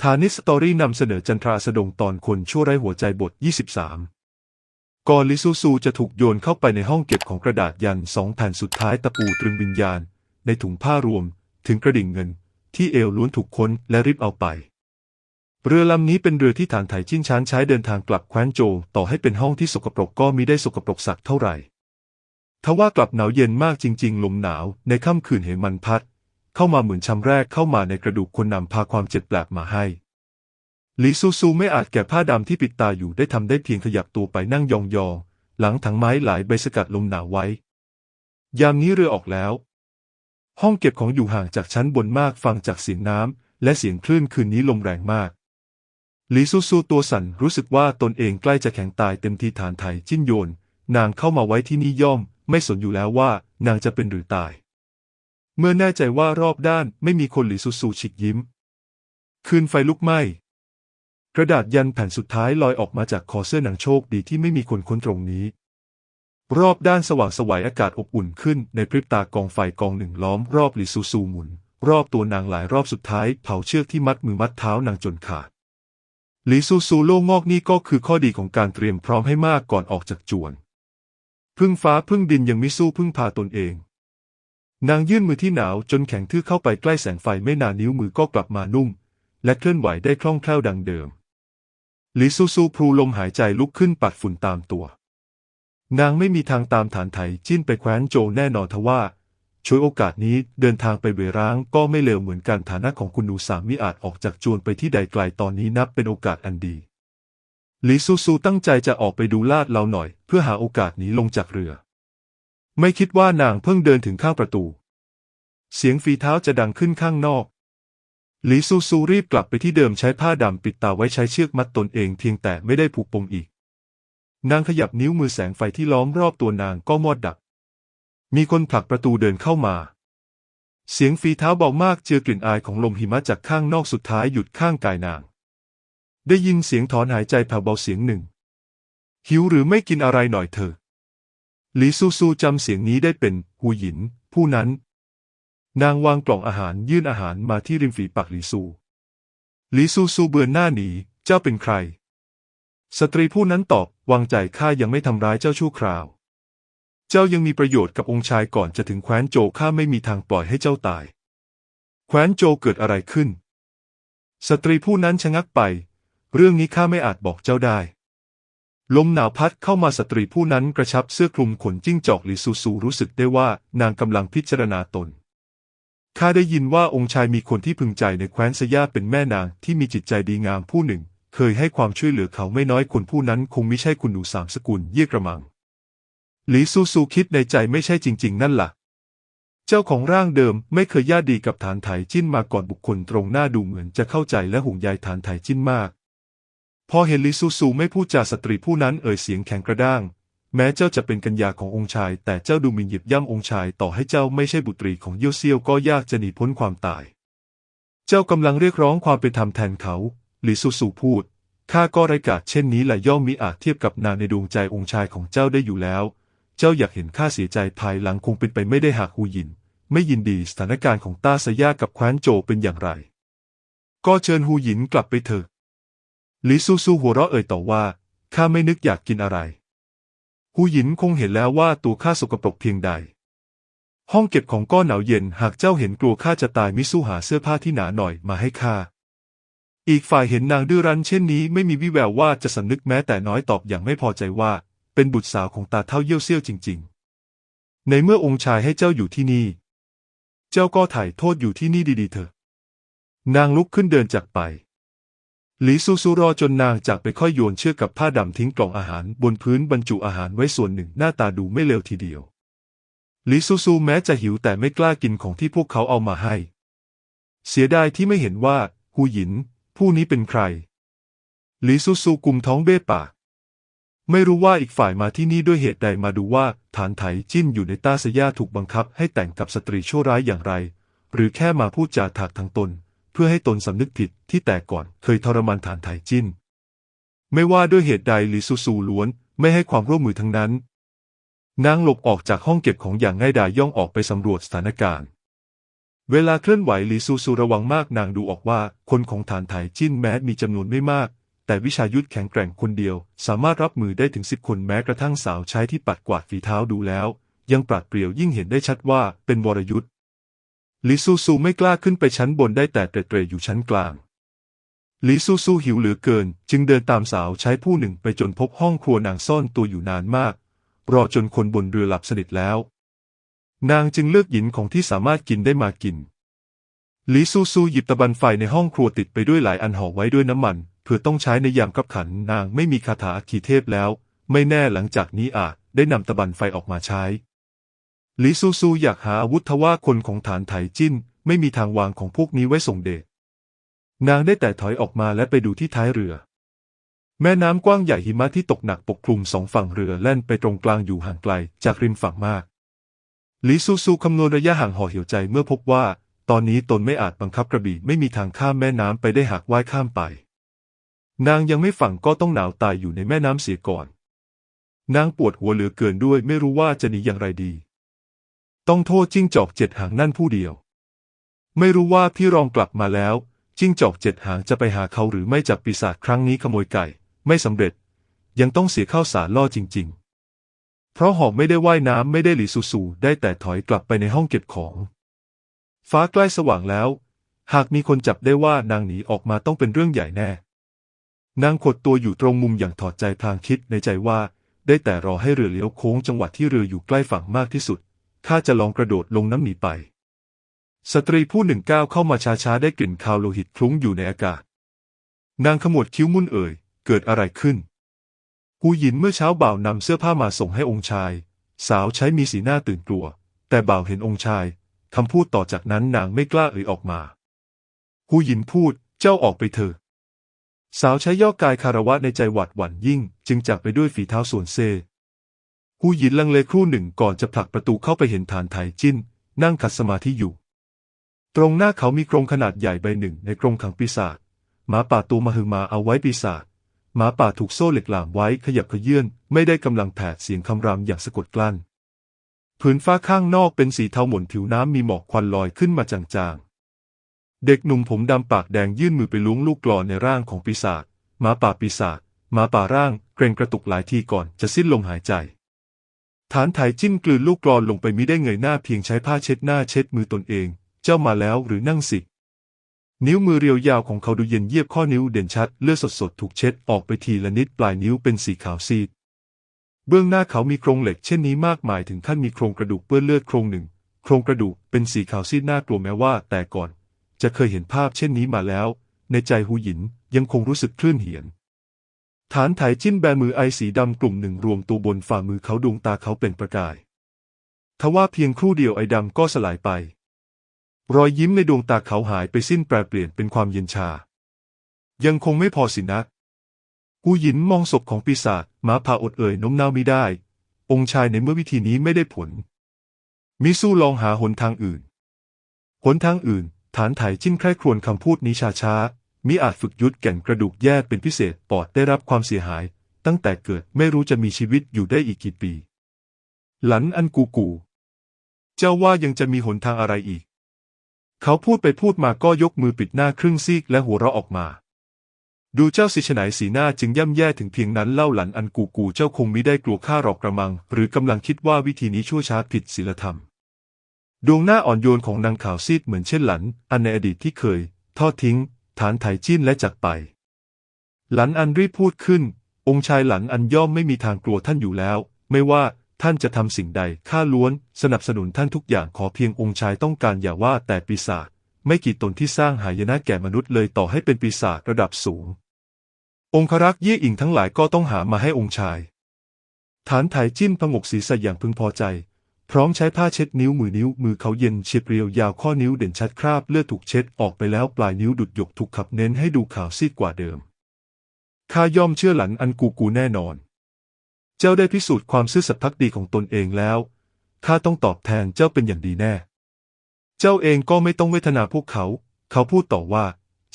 ฐานิสตอรี่นำเสนอจันทราสดงตอนคนชั่วไร้หัวใจบท 23 ก่อนลิซูซูจะถูกโยนเข้าไปในห้องเก็บของกระดาษยัน2 แผ่นสุดท้ายตะปูตรึงวิญญาณในถุงผ้ารวมถึงกระดิ่งเงินที่เอวล้วนถูกค้นและริบเอาไปเรือลำนี้เป็นเรือที่ฐานไถจิ้นช้านใช้เดินทางกลับแคว้นโจวต่อให้เป็นห้องที่สกปรกก็มิได้สกปรกสักเท่าไหร่ทว่ากลับหนาวเย็นมากจริงๆลมหนาวในค่ำคืนเหมันพัดเข้ามาเหมือนช้ำแรกเข้ามาในกระดูกคนนำพาความเจ็บแปลกมาให้ลิซูซูไม่อาจแกะผ้าดำที่ปิดตาอยู่ได้ทำได้เพียงขยับตัวไปนั่งยองๆหลังถังไม้หลายใบสกัดลมหนาวไว้ยามนี้เรือออกแล้วห้องเก็บของอยู่ห่างจากชั้นบนมากฟังจากเสียงน้ำและเสียงคลื่นคืนนี้ลมแรงมากลิซูซูตัวสั่นรู้สึกว่าตนเองใกล้จะแข็งตายเต็มทีฐานไถจิ้นโยนนางเข้ามาไว้ที่นี่ย่อมไม่สนอยู่แล้วว่านางจะเป็นหรือตายเมื่อแน่ใจว่ารอบด้านไม่มีคนลิซูซูฉีกยิ้มคืนไฟลุกไหม้กระดาษยันแผ่นสุดท้ายลอยออกมาจากคอเสื้อหนังโชคดีที่ไม่มีคนค้นตรงนี้รอบด้านสว่างไสวอากาศอบอุ่นขึ้นในพริบตากองไฟกองหนึ่งล้อมรอบลิซูซูหมุนรอบตัวนางหลายรอบสุดท้ายเผาเชือกที่มัดมือมัดเท้านางจนขาดลิซูซูโล่งงอกนี่ก็คือข้อดีของการเตรียมพร้อมให้มากก่อนออกจากจวนพึ่งฟ้าพึ่งดินยังไม่สู้พึ่งพาตนเองนางยื่นมือที่หนาวจนแข็งทื่อเข้าไปใกล้แสงไฟไม่นานนิ้วมือก็กลับมานุ่มและเคลื่อนไหวได้คล่องแคล่วดังเดิมลิซูซูพลูลมหายใจลุกขึ้นปัดฝุ่นตามตัวนางไม่มีทางตามฐานไถจิ้นไปแคว้นโจวแน่นอนทว่าช่วยโอกาสนี้เดินทางไปเวร้างก็ไม่เลวเหมือนกันฐานะของคุณหนูสามิอาจออกจากจวนไปที่ใดไกลตอนนี้นับเป็นโอกาสอันดีลิซูซูตั้งใจจะออกไปดูลาดเราหน่อยเพื่อหาโอกาสหนีลงจากเรือไม่คิดว่านางเพิ่งเดินถึงข้างประตูเสียงฝีเท้าจะดังขึ้นข้างนอกลิซูซูรีบกลับไปที่เดิมใช้ผ้าดำปิดตาไว้ใช้เชือกมัดตนเองเพียงแต่ไม่ได้ผูกปมอีกนางขยับนิ้วมือแสงไฟที่ล้อมรอบตัวนางก็มอดดับมีคนผลักประตูเดินเข้ามาเสียงฝีเท้าเบามากเจือกลิ่นอายของลมหิมะจากข้างนอกสุดท้ายหยุดข้างกายนางได้ยินเสียงถอนหายใจแผ่วเบาเสียงหนึ่งหิวหรือไม่กินอะไรหน่อยเถอะลิซูซูจำเสียงนี้ได้เป็นหูหยินผู้นั้นนางวางกล่องอาหารยื่นอาหารมาที่ริมฝีปากลิซูซูเบือนหน้าหนีเจ้าเป็นใครสตรีผู้นั้นตอบวางใจข้ายังไม่ทำร้ายเจ้าชั่วคราวเจ้ายังมีประโยชน์กับองค์ชายก่อนจะถึงแคว้นโจวข้าไม่มีทางปล่อยให้เจ้าตายแคว้นโจวเกิดอะไรขึ้นสตรีผู้นั้นชะงักไปเรื่องนี้ข้าไม่อาจบอกเจ้าได้ลมหนาวพัดเข้ามาสตรีผู้นั้นกระชับเสื้อคลุมขนจิ้งจอกลิซูซูรู้สึกได้ว่านางกำลังพิจารณาตนข้าได้ยินว่าองค์ชายมีคนที่พึงใจในแคว้นสยาเป็นแม่นางที่มีจิตใจดีงามผู้หนึ่งเคยให้ความช่วยเหลือเขาไม่น้อยคนผู้นั้นคงไม่ใช่คุณหนูสามสกุลเยี่ยกระมังลิซูซูคิดในใจไม่ใช่จริงๆนั่นล่ะเจ้าของร่างเดิมไม่เคยญาติดีกับฐานไถจิ้นมาก่อนบุคคลตรงหน้าดูเหมือนจะเข้าใจและห่วงใยฐานไถจิ้นมากพอเห็นลิซูซูไม่พูดจาสตรีผู้นั้นเอ่ยเสียงแข็งกระด้างแม้เจ้าจะเป็นกัญญาขององค์ชายแต่เจ้าดูหมิ่นเหยียบย่ำองค์ชายต่อให้เจ้าไม่ใช่บุตรีของเยี่ยวเซี่ยวก็ยากจะหนีพ้นความตายเจ้ากำลังเรียกร้องความเป็นธรรมแทนเขาลิซูซูพูดข้าก็ไร้กาจเช่นนี้แหละย่อมมิอาจเทียบกับนางในดวงใจองค์ชายของเจ้าได้อยู่แล้วเจ้าอยากเห็นข้าเสียใจภายหลังคงเป็นไปไม่ได้หากหูหยินไม่ยินดีสถานการณ์ของต้าสยากับแคว้นโจวเป็นอย่างไรก็เชิญหูหยินกลับไปเถอะลิซูซูหัวเราะเอ่ยต่อว่าข้าไม่นึกอยากกินอะไรหูหยินคงเห็นแล้วว่าตัวข้าสกปรกเพียงใดห้องเก็บของก้อนหนาวเย็นหากเจ้าเห็นกลัวข้าจะตายมิสู้หาเสื้อผ้าที่หนาหน่อยมาให้ข้าอีกฝ่ายเห็นนางดื้อรั้นเช่นนี้ไม่มีวี่แววว่าจะสำนึกแม้แต่น้อยตอบอย่างไม่พอใจว่าเป็นบุตรสาวของตาเฒ่าเยี่ยวเซี่ยวจริงๆในเมื่อองค์ชายให้เจ้าอยู่ที่นี่เจ้าก็ถ่ายโทษอยู่ที่นี่ดีๆเถอะนางลุกขึ้นเดินจากไปลิซูซูรอจนนางจากไปค่อยโยนเชือกกับผ้าดำทิ้งกล่องอาหารบนพื้นบรรจุอาหารไว้ส่วนหนึ่งหน้าตาดูไม่เลวทีเดียวลิซูซูแม้จะหิวแต่ไม่กล้ากินของที่พวกเขาเอามาให้เสียดายที่ไม่เห็นว่าหูหยินผู้นี้เป็นใครลิซูซูกุมท้องเบ้ปากไม่รู้ว่าอีกฝ่ายมาที่นี่ด้วยเหตุใดมาดูว่าฐานไถจิ้นอยู่ในต้าสยาถูกบังคับให้แต่งกับสตรีชั่วร้ายอย่างไรหรือแค่มาพูดจาถากทางตนเพื่อให้ตนสำนึกผิดที่แต่ก่อนเคยทรมานฐานไถจิ้นไม่ว่าด้วยเหตุใดลิซูซูล้วนไม่ให้ความร่วมมือทั้งนั้นนางหลบออกจากห้องเก็บของอย่างง่ายดายย่องออกไปสำรวจสถานการณ์ เวลาเคลื่อนไหวหลีซูซูระวังมากนางดูออกว่าคนของฐานไถจิ้นแม้มีจำนวนไม่มากแต่วิชายุทธแข็งแกร่งคนเดียวสามารถรับมือได้ถึง10 คนแม้กระทั่งสาวใช้ที่ปัดกวาดฝีเท้าดูแล้วยังปราดเปรียวยิ่งเห็นได้ชัดว่าเป็นวรยุทธ์หลีซูซูไม่กล้าขึ้นไปชั้นบนได้แต่เตร่ๆอยู่ชั้นกลางหลีซูซูหิวเหลือเกินจึงเดินตามสาวใช้ผู้หนึ่งไปจนพบห้องครัวนางซ่อนตัวอยู่นานมากรอจนคนบนเรือหลับสนิทแล้วนางจึงเลือกหยินของที่สามารถกินได้มากินหลีซูซูหยิบตะบันไฟในห้องครัวติดไปด้วยหลายอันห่อไว้ด้วยน้ำมันเพื่อต้องใช้ในยามคับขันนางไม่มีคาถาอัคคีเทพแล้วไม่แน่หลังจากนี้อาจได้นำตะบันไฟออกมาใช้หลีซูซูอยากหาอาวุธทว่าคนของฐานไถจิ้นไม่มีทางวางของพวกนี้ไว้ส่งเดชนางได้แต่ถอยออกมาและไปดูที่ท้ายเรือแม่น้ำกว้างใหญ่หิมะที่ตกหนักปกคลุมสองฝั่งเรือแล่นไปตรงกลางอยู่ห่างไกลจากริมฝั่งมากหลีซูซูคำนวณระยะห่างห่อเหี่ยวใจเมื่อพบว่าตอนนี้ตนไม่อาจบังคับกระบี่ไม่มีทางข้ามแม่น้ำไปได้หากว่ายข้ามไปนางยังไม่ฝั่งก็ต้องหนาวตายอยู่ในแม่น้ำเสียก่อนนางปวดหัวเหลือเกินด้วยไม่รู้ว่าจะหนีอย่างไรดีต้องโทษจิ้งจอก7 หางนั่นผู้เดียวไม่รู้ว่าพี่รองกลับมาแล้วจิ้งจอก7 หางจะไปหาเขาหรือไม่จับปีศาจครั้งนี้ขโมยไก่ไม่สำเร็จยังต้องเสียข้าวสารล่อจริงๆเพราะหอกไม่ได้ว่ายน้ำไม่ได้หลีซูซูได้แต่ถอยกลับไปในห้องเก็บของฟ้าใกล้สว่างแล้วหากมีคนจับได้ว่านางหนีออกมาต้องเป็นเรื่องใหญ่แน่นางขดตัวอยู่ตรงมุมอย่างถอดใจพลางคิดในใจว่าได้แต่รอให้เรือเลี้ยวโค้งจังหวะที่เรืออยู่ใกล้ฝั่งมากที่สุดข้าจะลองกระโดดลงน้ำหนีไปสตรีผู้หนึ่งก้าวเข้ามาช้าๆได้กลิ่นคาวโลหิตคลุ้งอยู่ในอากาศนางขมวดคิ้วมุ่นเกิดอะไรขึ้นหูหยินเมื่อเช้าบ่าวนำเสื้อผ้ามาส่งให้องค์ชายสาวใช้มีสีหน้าตื่นกลัวแต่บ่าวเห็นองค์ชายคำพูดต่อจากนั้นนางไม่กล้าออกมาหูหยินพูดเจ้าออกไปเถอะสาวใช้ย่อกายคารวะในใจหวาดหวั่นยิ่งจึงจากไปด้วยฝีเท้าส่วนเซหูหยินลังเลครู่หนึ่งก่อนจะผลักประตูเข้าไปเห็นฐานไถจิ้นนั่งขัดสมาธิอยู่ตรงหน้าเขามีกรงขนาดใหญ่ใบหนึ่งในกรงขังปีศาจหมาป่าตัวมหึมาเอาไว้ปีศาจหมาป่าถูกโซ่เหล็กหลามไว้ขยับเขยื้อนไม่ได้กำลังแผดเสียงคำรามอย่างสะกดกลั้นผืนฟ้าข้างนอกเป็นสีเทาหม่นผิวน้ำมีหมอกควันลอยขึ้นมาจางๆเด็กหนุ่มผมดำปากแดงยื่นมือไปล้วงลูกกลอนในร่างของปีศาจหมาป่าปีศาจหมาป่าร่างเกรงกระตุกหลายทีก่อนจะสิ้นลมหายใจฐานไถจิ้นกลืนลูกกลอนลงไปมิได้เงยหน้าเพียงใช้ผ้าเช็ดหน้าเช็ดมือตนเองเจ้ามาแล้วหรือนั่งสินิ้วมือเรียวยาวของเขาดูเย็นเยียบข้อนิ้วเด่นชัดเลือดสดๆถูกเช็ดออกไปทีละนิดปลายนิ้วเป็นสีขาวซีดเบื้องหน้าเขามีโครงเหล็กเช่นนี้มากมายถึงขั้นมีโครงกระดูกเปื้อนเลือดโครงหนึ่งโครงกระดูกเป็นสีขาวซีดน่ากลัวแม้ว่าแต่ก่อนจะเคยเห็นภาพเช่นนี้มาแล้วในใจหูหยินยังคงรู้สึกคลื่นเหียนฐานไถจิ้นแบมือไอสีดำกลุ่มหนึ่งรวมตัวบนฝ่ามือเขาดวงตาเขาเปล่งประกายทว่าเพียงครู่เดียวไอดำก็สลายไปรอยยิ้มในดวงตาเขาหายไปสิ้นแปรเปลี่ยนเป็นความเย็นชายังคงไม่พอสินะหูหยินมองศพของปีศาจหมาป่าอดโน้มน้าวมิได้องค์ชายในเมื่อวิธีนี้ไม่ได้ผลมิสู้ลองหาหนทางอื่นฐานไถจิ้นใคร่ครวญคำพูดนี้ช้ามิอาจฝึกยุทธแก่นกระดูกแยกเป็นพิเศษปอดได้รับความเสียหายตั้งแต่เกิดไม่รู้จะมีชีวิตอยู่ได้อีกกี่ปีหลันอันกูเจ้าว่ายังจะมีหนทางอะไรอีกเขาพูดไปพูดมาก็ยกมือปิดหน้าครึ่งซีกและหัวเราะออกมาดูเจ้าสิฉไนสีหน้าจึงย่ำแย่ถึงเพียงนั้นเล่าหลันอันกูเจ้าคงมิได้กลัวข้าหรอกกระมังหรือกำลังคิดว่าวิธีนี้ชั่วช้าผิดศีลธรรมดวงหน้าอ่อนโยนของนางขาวซีดเหมือนเช่นหลันอันในอดีตที่เคยทอดทิ้งฐานไถจิ้นและจากไปหลันอันรีบพูดขึ้นองค์ชายหลันอันย่อมไม่มีทางกลัวท่านอยู่แล้วไม่ว่าท่านจะทำสิ่งใดข้าล้วนสนับสนุนท่านทุกอย่างขอเพียงองค์ชายต้องการอย่าว่าแต่ปีศาจไม่กี่ตนที่สร้างหายนะแก่มนุษย์เลยต่อให้เป็นปีศาจระดับสูงองครักษ์เย่อิงทั้งหลายก็ต้องหามาให้องค์ชายฐานไถจิ้นผงกศีรษะอย่างพึงพอใจพร้อมใช้ผ้าเช็ดนิ้วมือเขาเย็นเฉียบเรียวยาวข้อนิ้วเด่นชัดคราบเลือดถูกเช็ดออกไปแล้วปลายนิ้วดุดหยกถูกขับเน้นให้ดูขาวซีดกว่าเดิมข้าย่อมเชื่อหลันอันกูแน่นอนเจ้าได้พิสูจน์ความซื่อสัตย์ภักดีของตนเองแล้วข้าต้องตอบแทนเจ้าเป็นอย่างดีแน่เจ้าเองก็ไม่ต้องเวทนาพวกเขาพูดต่อว่า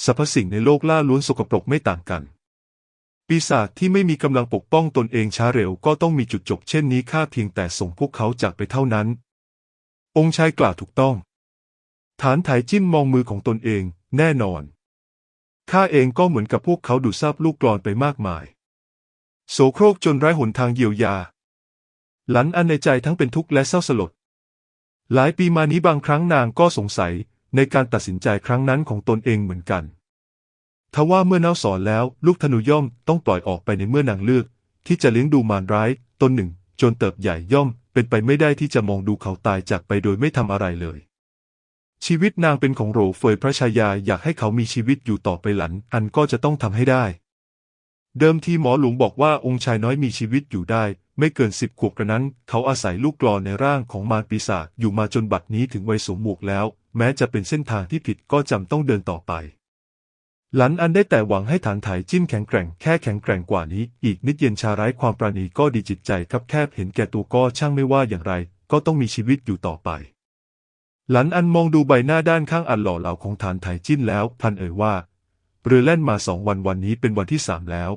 สรรพสิ่งในโลกล่าล้วนสกปรกไม่ต่างกันปีศาจที่ไม่มีกำลังปกป้องตนเองช้าเร็วก็ต้องมีจุดจบเช่นนี้ข้าเพียงแต่ส่งพวกเขาจากไปเท่านั้นองค์ชายกล่าวถูกต้อง ฐานไถจิ้นมองมือของตนเองแน่นอนข้าเองก็เหมือนกับพวกเขาดูดซับลูกกลอนไปมากมายโสโครกจนไร้หนทางเยียวยาหลันอันในใจทั้งเป็นทุกข์และเศร้าสลดหลายปีมานี้บางครั้งนางก็สงสัยในการตัดสินใจครั้งนั้นของตนเองเหมือนกันทว่าเมื่อน้าสอนแล้วลูกธนูย่อมต้องปล่อยออกไปในเมื่อนางเลือกที่จะเลี้ยงดูมารร้ายตนหนึ่งจนเติบใหญ่ย่อมเป็นไปไม่ได้ที่จะมองดูเขาตายจากไปโดยไม่ทำอะไรเลยชีวิตนางเป็นของโหรเฟยพระชายาอยากให้เขามีชีวิตอยู่ต่อไปหลันอันก็จะต้องทำให้ได้เดิมทีหมอหลวงบอกว่าองค์ชายน้อยมีชีวิตอยู่ได้ไม่เกิน10 ขวบกระนั้นเขาอาศัยลูกกลอนในร่างของมารปีศาจอยู่มาจนบัดนี้ถึงวัยสมหมวกแล้วแม้จะเป็นเส้นทางที่ผิดก็จำต้องเดินต่อไปหลันอันได้แต่หวังให้ฐานไถจิ้นแข็งแกร่งแค่แข็งแกร่งกว่านี้อีกนิดเย็นชาไร้ความปราณีก็ดีจิตใจคับแคบเห็นแก่ตัวก็ช่างไม่ว่าอย่างไรก็ต้องมีชีวิตอยู่ต่อไปหลันอันมองดูใบหน้าด้านข้างอันหล่อเหลาของฐานไถจิ้นแล้วพลันเอ่ยว่าเรือแล่นมา2 วันวันนี้เป็นวันที่3แล้ว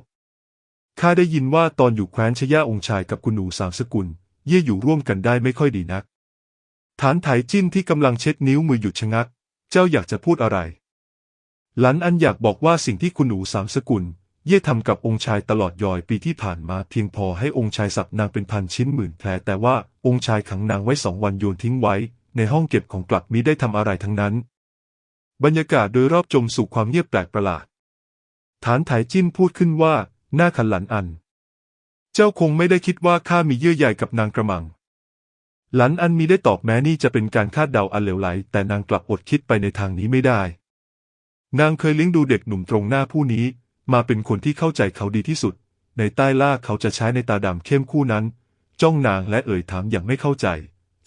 ข้าได้ยินว่าตอนอยู่แคว้นชยาองค์ชายกับคุณหนูสามสกุลเย่อยู่ร่วมกันได้ไม่ค่อยดีนักฐานไถจิ้นที่กำลังเช็ดนิ้วมือหยุดชะงักเจ้าอยากจะพูดอะไรหลันอันอยากบอกว่าสิ่งที่คุณหนูสามสกุลเย่ทำกับองค์ชายตลอดยอยปีที่ผ่านมาเพียงพอให้องค์ชายสับนางเป็นพันชิ้นหมื่นแผลแต่ว่าองค์ชายขังนางไว้2 วันโยนทิ้งไว้ในห้องเก็บของกลับมิได้ทำอะไรทั้งนั้นบรรยากาศโดยรอบจมสู่ความเงียบแปลกประหลาดฐานไถจิ้นพูดขึ้นว่าหน้าขันหลันอันเจ้าคงไม่ได้คิดว่าข้ามีเยื่อใยกับนางกระมังหลันอันมีได้ตอบแม้นี่จะเป็นการคาดเดาอันเหลวไหลแต่นางกลับอดคิดไปในทางนี้ไม่ได้นางเคยเลี้ยงดูเด็กหนุ่มตรงหน้าผู้นี้มาเป็นคนที่เข้าใจเขาดีที่สุดในใต้ล่าเขาจะใช้ในตาดำเข้มคู่นั้นจ้องนางและเอ่ยถามอย่างไม่เข้าใจ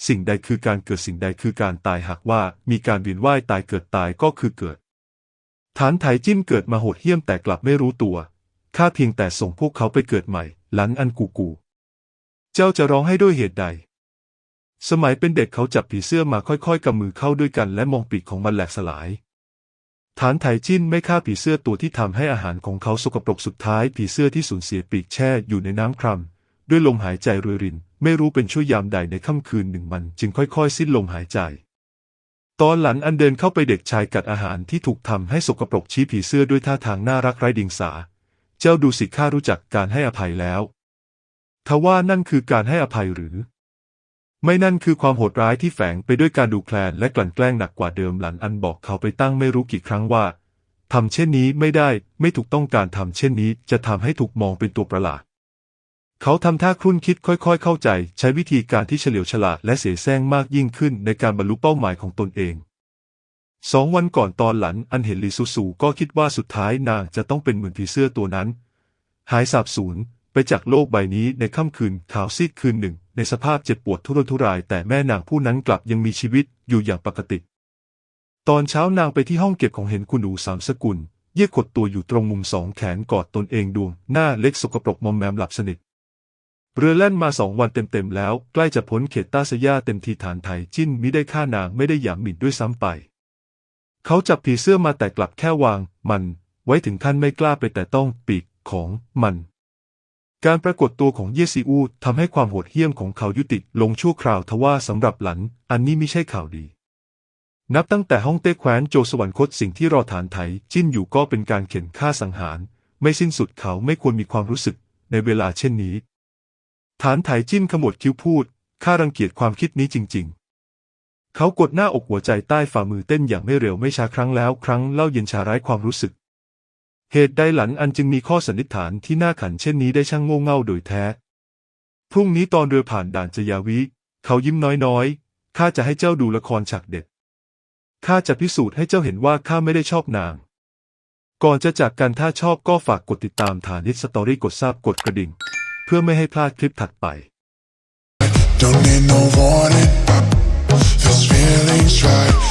สิ่งใดคือการเกิดสิ่งใดคือการตายหากว่ามีการเวียนว่ายตายเกิดตายก็คือเกิดฐานไถจิ้นเกิดมาโหดเหี้ยมแต่กลับไม่รู้ตัวข้าเพียงแต่ส่งพวกเขาไปเกิดใหม่หลันอันกูเจ้าจะร้องให้ด้วยเหตุใดสมัยเป็นเด็กเขาจับผีเสื้อมาค่อยๆกำมือเข้าด้วยกันและมองปีกของมันแหลกสลายฐานไถจิ้นไม่ฆ่าผีเสื้อตัวที่ทำให้อาหารของเขาสกปรกสุดท้ายผีเสื้อที่สูญเสียปีกแช่อยู่ในน้ำคร่ำด้วยลมหายใจรวยรินไม่รู้เป็นช่วยยามใดในค่ำคืนหนึ่งมันจึงค่อยๆสิ้นลมหายใจตอนหลันอันเดินเข้าไปเด็กชายกัดอาหารที่ถูกทำให้สกปรกชี้ผีเสื้อด้วยท่าทางน่ารักไร้เดียงสาเจ้าดูสิข้ารู้จักการให้อภัยแล้วทว่านั่นคือการให้อภัยหรือไม่นั่นคือความโหดร้ายที่แฝงไปด้วยการดูแคลนและกลั่นแกล้งหนักกว่าเดิมหลันอันบอกเขาไปตั้งไม่รู้กี่ครั้งว่าทำเช่นนี้ไม่ได้ไม่ถูกต้องการทำเช่นนี้จะทำให้ถูกมองเป็นตัวประหลาดเขาทำท่าครุ่นคิดค่อยๆเข้าใจใช้วิธีการที่เฉลียวฉลาดและเสแสร้งมากยิ่งขึ้นในการบรรลุเป้าหมายของตนเอง2 วันก่อนตอนหลันอันเห็นลีซูซูก็คิดว่าสุดท้ายนางจะต้องเป็นเหมือนผีเสื้อตัวนั้นหายสาบสูญไปจากโลกใบนี้ในค่ำคืนขาวซีดคืนหนึ่งในสภาพเจ็บปวดทุรนทุรายแต่แม่นางผู้นั้นกลับยังมีชีวิตอยู่อย่างปกติตอนเช้านางไปที่ห้องเก็บของเห็นคุณหนูสามสกุลเยี่ยขดตัวอยู่ตรงมุม2 แขนกอดตนเองดวงหน้าเล็กสกปรกมอมแมมหลับสนิทเรือแล่นมา2 วันเต็มๆแล้วใกล้จะพ้นเขตต้าสยาเต็มทีฐานไถจิ้นมิได้ฆ่านางไม่ได้หยามหมิ่นด้วยซ้ำไปเขาจับผีเสื้อมาแต่กลับแค่วางมันไว้ถึงขั้นไม่กล้าไปแต่ต้องปีกของมันการปรากฏตัวของเยซีอูทำให้ความโหดเหี้ยมของเขายุติลงชั่วคราวทว่าสำหรับหลันอันนี้ไม่ใช่ข่าวดีนับตั้งแต่ฮ่องเต้แคว้นโจวสวรรคตสิ่งที่รอฐานไถจิ้นอยู่ก็เป็นการเข็นฆ่าสังหารไม่สิ้นสุดเขาไม่ควรมีความรู้สึกในเวลาเช่นนี้ฐานไถจิ้นขมวดคิ้วพูดข้ารังเกียจความคิดนี้จริงๆเขากดหน้าอกหัวใจใต้ฝ่ามือเต้นอย่างไม่เร็วไม่ช้าครั้งแล้วครั้งเล่าเย็นชาไร้ความรู้สึกเหตุใดหลันอันจึงมีข้อสันนิษฐานที่น่าขันเช่นนี้ได้ช่างโง่เง่าโดยแท้พรุ่งนี้ตอนเรือผ่านด่านจยาวิเขายิ้มน้อยๆข้าจะให้เจ้าดูละครฉากเด็ดข้าจะพิสูจน์ให้เจ้าเห็นว่าข้าไม่ได้ชอบนางก่อนจะจากกันถ้าชอบก็ฝากกดติดตามฐานฮิตสตอรี่กดซับกดกระดิ่งเพื่อไม่ให้พลาดคลิปถัดไป Don't need no warning. This feeling's right.